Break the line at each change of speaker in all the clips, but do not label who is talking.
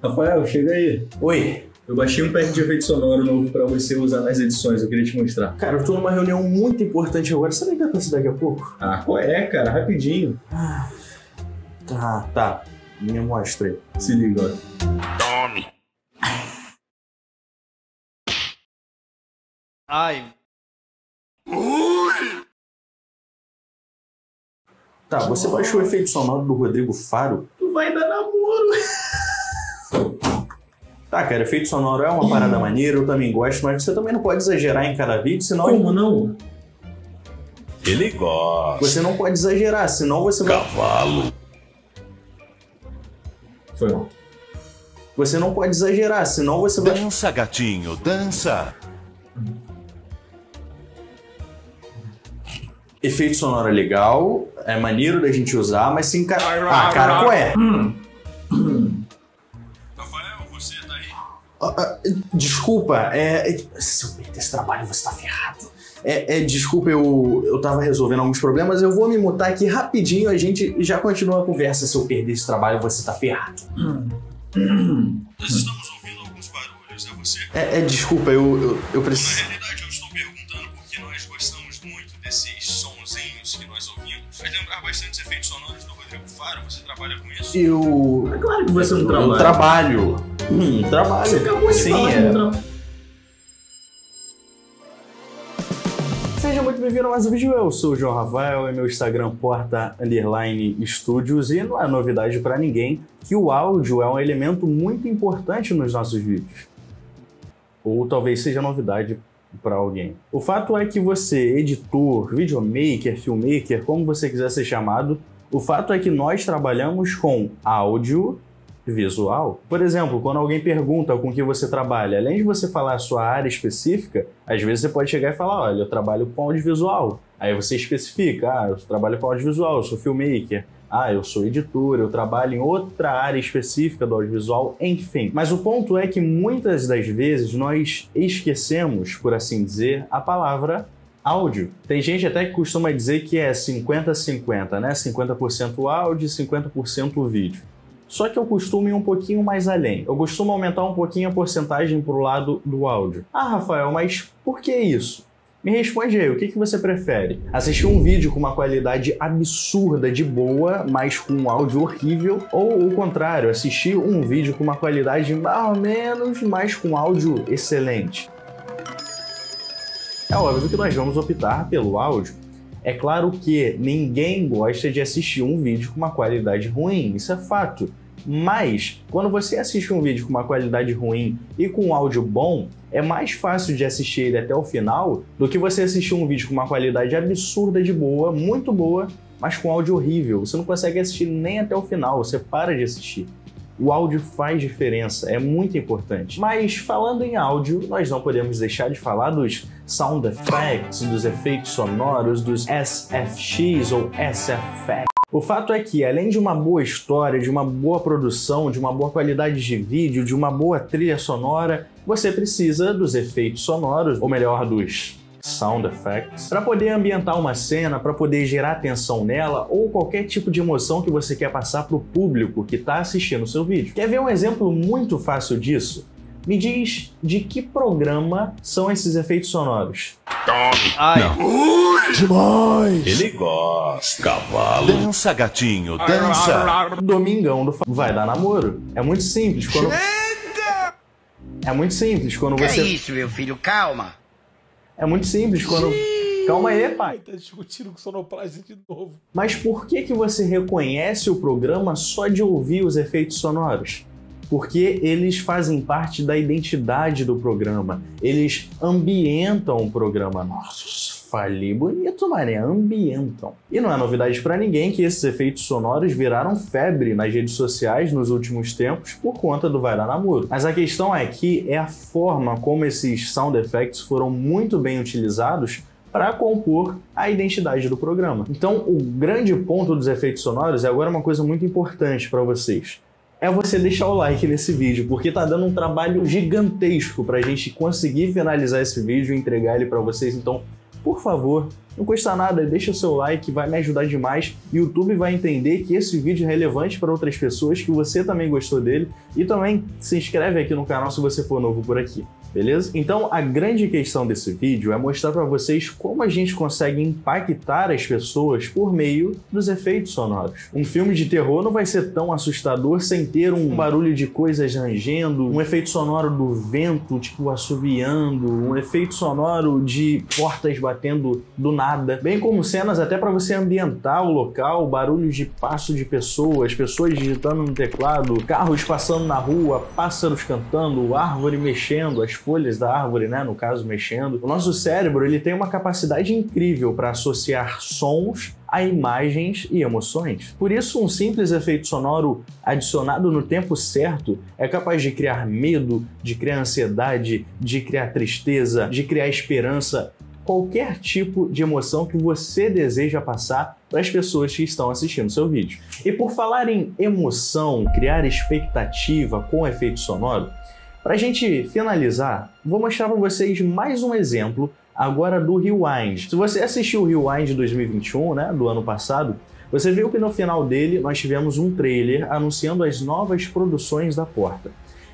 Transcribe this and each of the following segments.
Rafael, chega aí.
Oi.
Eu baixei um pack de efeito sonoro novo pra você usar nas edições, eu queria te mostrar.
Cara, eu tô numa reunião muito importante agora, você vai dar pra daqui a pouco?
Ah, qual é, cara? Rapidinho.
Tá. Me mostra aí.
Se liga, ó.
Tome! Ai.
Tá, você baixou o efeito sonoro do Rodrigo Faro?
Tu vai dar namoro.
Tá, cara, efeito sonoro é uma parada maneira, eu também gosto, mas você também não pode exagerar em cada vídeo, senão...
Como não?
Ele gosta.
Você não pode exagerar, senão você vai...
Cavalo.
Foi mal.
Você não pode exagerar, senão você vai...
Dança, gatinho, dança.
Efeito sonoro é legal, é maneiro da gente usar, mas sem cara... Ah, cara, qual é?
Rafael, você tá aí?
Desculpa, se eu perder esse trabalho, você tá ferrado. Desculpa, eu tava resolvendo alguns problemas, eu vou me mutar aqui rapidinho, a gente já continua a conversa. Se eu perder esse trabalho, você tá ferrado.
Nós estamos ouvindo alguns barulhos, é você?
Desculpa, eu preciso...
Na realidade, eu estou perguntando porque nós gostamos muito desses sonzinhos que nós ouvimos. Vai lembrar bastante os efeitos sonoros do Rodrigo Faro, você trabalha com isso?
É claro que você não trabalha.
Eu trabalho. Trabalho.
Você acabou de falar que não trabalha.
Seja muito bem-vindo a mais um vídeo, eu sou o João Rafael e meu Instagram porta_studios e não é novidade para ninguém que o áudio é um elemento muito importante nos nossos vídeos. Ou talvez seja novidade para alguém. O fato é que você, editor, videomaker, filmmaker, como você quiser ser chamado, o fato é que nós trabalhamos com áudio visual. Por exemplo, quando alguém pergunta com que você trabalha, além de você falar a sua área específica, às vezes você pode chegar e falar, olha, eu trabalho com audiovisual. Aí você especifica, eu trabalho com audiovisual, eu sou filmmaker, eu sou editor, eu trabalho em outra área específica do audiovisual, enfim. Mas o ponto é que muitas das vezes nós esquecemos, por assim dizer, a palavra áudio. Tem gente até que costuma dizer que é 50-50, né? 50% áudio e 50% vídeo. Só que eu costumo ir um pouquinho mais além. Eu costumo aumentar um pouquinho a porcentagem para o lado do áudio. Rafael, mas por que isso? Me responde aí, o que você prefere? Assistir um vídeo com uma qualidade absurda de boa, mas com um áudio horrível? Ou o contrário, assistir um vídeo com uma qualidade mais ou menos, mas com áudio excelente? É óbvio que nós vamos optar pelo áudio. É claro que ninguém gosta de assistir um vídeo com uma qualidade ruim, isso é fato. Mas, quando você assiste um vídeo com uma qualidade ruim e com um áudio bom, é mais fácil de assistir ele até o final do que você assistir um vídeo com uma qualidade absurda de boa, muito boa, mas com áudio horrível. Você não consegue assistir nem até o final, você para de assistir. O áudio faz diferença, é muito importante. Mas falando em áudio, nós não podemos deixar de falar dos sound effects, dos efeitos sonoros, dos SFX ou SFX. O fato é que, além de uma boa história, de uma boa produção, de uma boa qualidade de vídeo, de uma boa trilha sonora, você precisa dos efeitos sonoros, ou melhor, dos sound effects, para poder ambientar uma cena, para poder gerar atenção nela ou qualquer tipo de emoção que você quer passar para o público que está assistindo o seu vídeo. Quer ver um exemplo muito fácil disso? Me diz de que programa são esses efeitos sonoros.
Tome! Ai!
Não. Demais!
Ele gosta! Cavalo! Dança, gatinho, dança!
Domingão do Vai Dar Namoro. É muito simples quando... É muito simples quando você...
Que é isso, meu filho? Calma!
É muito simples quando... Calma aí, pai.
Tá discutindo com sonoplasta de novo.
Mas por que você reconhece o programa só de ouvir os efeitos sonoros? Porque eles fazem parte da identidade do programa. Eles ambientam o programa. Nossa, falei bonito, mané. Ambientam. E não é novidade pra ninguém que esses efeitos sonoros viraram febre nas redes sociais nos últimos tempos por conta do Vai Dar Namoro. Mas a questão é que é a forma como esses sound effects foram muito bem utilizados para compor a identidade do programa. Então, o grande ponto dos efeitos sonoros é agora uma coisa muito importante para vocês. É você deixar o like nesse vídeo, porque tá dando um trabalho gigantesco pra gente conseguir finalizar esse vídeo e entregar ele pra vocês. Então, por favor, não custa nada, deixa o seu like, vai me ajudar demais. O YouTube vai entender que esse vídeo é relevante para outras pessoas, que você também gostou dele. E também se inscreve aqui no canal se você for novo por aqui. Beleza? Então, a grande questão desse vídeo é mostrar para vocês como a gente consegue impactar as pessoas por meio dos efeitos sonoros. Um filme de terror não vai ser tão assustador sem ter um barulho de coisas rangendo, um efeito sonoro do vento, tipo, assoviando, um efeito sonoro de portas batendo do nada, bem como cenas até para você ambientar o local, barulhos de passo de pessoas, pessoas digitando no teclado, carros passando na rua, pássaros cantando, árvore mexendo, as folhas da árvore, né, no caso, mexendo. O nosso cérebro, ele tem uma capacidade incrível para associar sons a imagens e emoções. Por isso, um simples efeito sonoro adicionado no tempo certo é capaz de criar medo, de criar ansiedade, de criar tristeza, de criar esperança, qualquer tipo de emoção que você deseja passar para as pessoas que estão assistindo seu vídeo. E por falar em emoção, criar expectativa com efeito sonoro, para a gente finalizar, vou mostrar para vocês mais um exemplo agora do Rewind. Se você assistiu o Rewind 2021, né, do ano passado, você viu que no final dele nós tivemos um trailer anunciando as novas produções da Porta.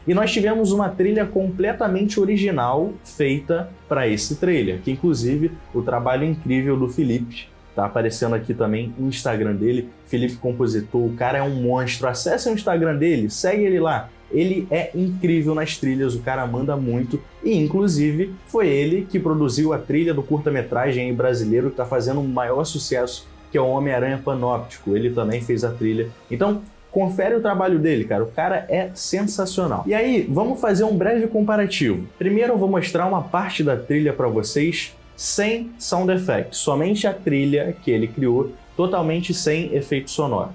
E nós tivemos uma trilha completamente original feita para esse trailer, que inclusive o trabalho incrível do Felipe. Tá aparecendo aqui também o Instagram dele, Felipe Compositor, o cara é um monstro. Acesse o Instagram dele, segue ele lá. Ele é incrível nas trilhas, o cara manda muito e, inclusive, foi ele que produziu a trilha do curta-metragem brasileiro que está fazendo o maior sucesso, que é o Homem-Aranha Panóptico. Ele também fez a trilha. Então, confere o trabalho dele, cara. O cara é sensacional. E aí, vamos fazer um breve comparativo. Primeiro, eu vou mostrar uma parte da trilha para vocês sem sound effects, somente a trilha que ele criou, totalmente sem efeito sonoro.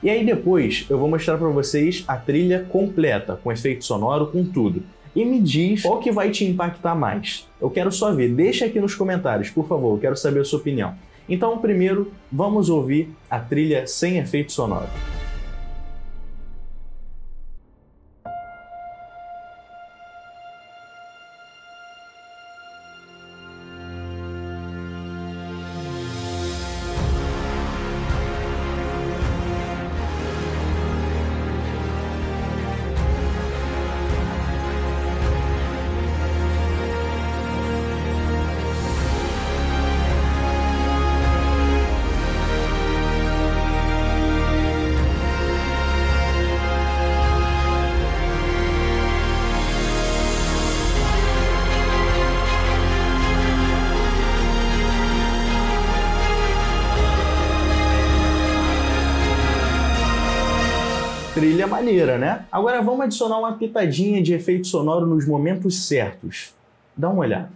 E aí depois eu vou mostrar para vocês a trilha completa, com efeito sonoro, com tudo. E me diz qual que vai te impactar mais. Eu quero só ver, deixa aqui nos comentários, por favor, eu quero saber a sua opinião. Então, primeiro, vamos ouvir a trilha sem efeito sonoro. Trilha maneira, né? Agora vamos adicionar uma pitadinha de efeito sonoro nos momentos certos. Dá uma olhada.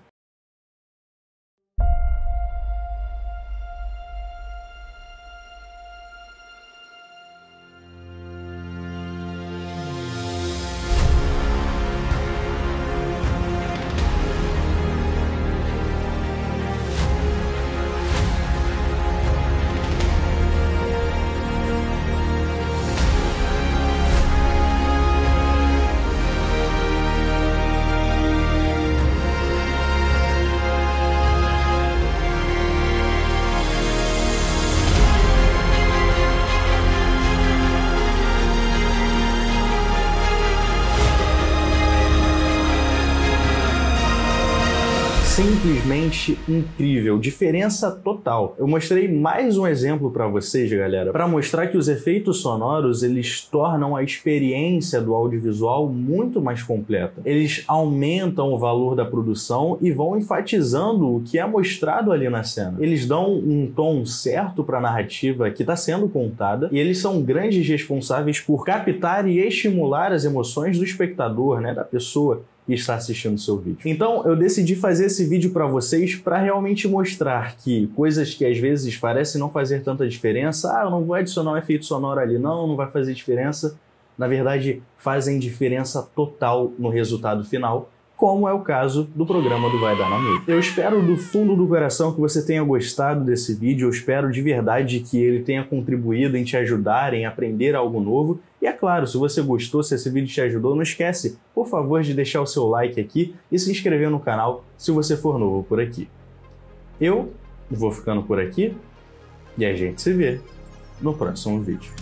Simplesmente incrível, diferença total. Eu mostrei mais um exemplo para vocês, galera, para mostrar que os efeitos sonoros, eles tornam a experiência do audiovisual muito mais completa. Eles aumentam o valor da produção e vão enfatizando o que é mostrado ali na cena. Eles dão um tom certo para a narrativa que está sendo contada e eles são grandes responsáveis por captar e estimular as emoções do espectador, né, da pessoa que está assistindo o seu vídeo. Então eu decidi fazer esse vídeo para vocês para realmente mostrar que coisas que às vezes parecem não fazer tanta diferença, eu não vou adicionar um efeito sonoro ali, não vai fazer diferença, na verdade fazem diferença total no resultado final, como é o caso do programa do Vai Dar na Moita. Eu espero do fundo do coração que você tenha gostado desse vídeo, eu espero de verdade que ele tenha contribuído em te ajudar, em aprender algo novo. E é claro, se você gostou, se esse vídeo te ajudou, não esquece, por favor, de deixar o seu like aqui e se inscrever no canal se você for novo por aqui. Eu vou ficando por aqui e a gente se vê no próximo vídeo.